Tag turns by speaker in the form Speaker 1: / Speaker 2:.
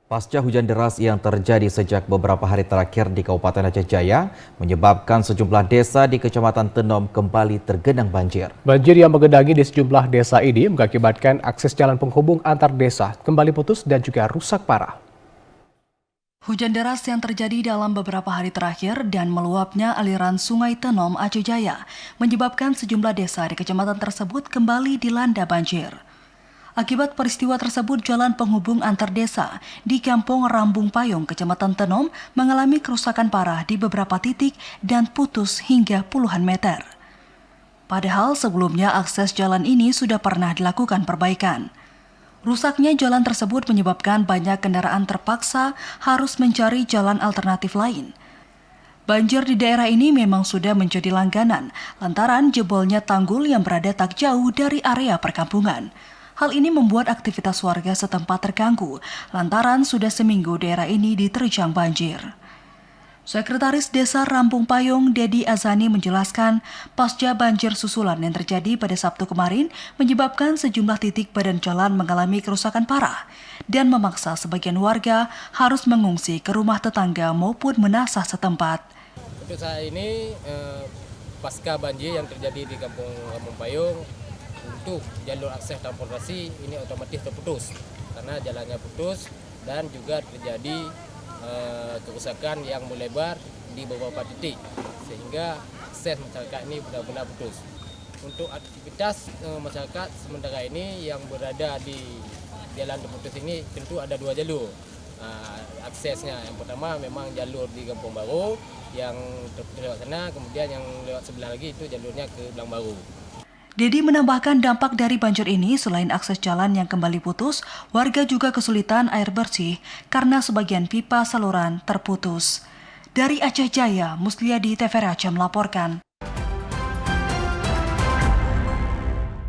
Speaker 1: Pasca hujan deras yang terjadi sejak beberapa hari terakhir di Kabupaten Aceh Jaya menyebabkan sejumlah desa di Kecamatan Tenom kembali tergenang banjir.
Speaker 2: Banjir yang menggenangi di sejumlah desa ini mengakibatkan akses jalan penghubung antar desa kembali putus dan juga rusak parah.
Speaker 3: Hujan deras yang terjadi dalam beberapa hari terakhir dan meluapnya aliran Sungai Tenom Aceh Jaya menyebabkan sejumlah desa di kecamatan tersebut kembali dilanda banjir. Akibat peristiwa tersebut, jalan penghubung antar desa di Kampung Rambung Payung, Kecamatan Tenom mengalami kerusakan parah di beberapa titik dan putus hingga puluhan meter. Padahal sebelumnya akses jalan ini sudah pernah dilakukan perbaikan. Rusaknya jalan tersebut menyebabkan banyak kendaraan terpaksa harus mencari jalan alternatif lain. Banjir di daerah ini memang sudah menjadi langganan lantaran jebolnya tanggul yang berada tak jauh dari area perkampungan. Hal ini membuat aktivitas warga setempat terganggu lantaran sudah seminggu daerah ini diterjang banjir. Sekretaris Desa Rambung Payung, Dedi Azani menjelaskan, pasca banjir susulan yang terjadi pada Sabtu kemarin menyebabkan sejumlah titik badan jalan mengalami kerusakan parah dan memaksa sebagian warga harus mengungsi ke rumah tetangga maupun menasah setempat.
Speaker 4: Untuk saat ini, pasca banjir yang terjadi di Kampung Rambung Payung, untuk jalur akses transportasi ini otomatis terputus karena jalannya putus dan juga terjadi kerusakan yang melebar di beberapa titik sehingga akses masyarakat ini benar-benar putus. Untuk aktivitas masyarakat sementara ini yang berada di jalan terputus ini tentu ada dua jalur aksesnya. Yang pertama memang jalur di Kampung Baru yang terputus lewat sana, kemudian yang lewat sebelah lagi itu jalurnya ke Belang Baru.
Speaker 3: Dedi menambahkan dampak dari banjir ini selain akses jalan yang kembali putus, warga juga kesulitan air bersih karena sebagian pipa saluran terputus. Dari Aceh Jaya, Musliadi TVRI Aceh melaporkan.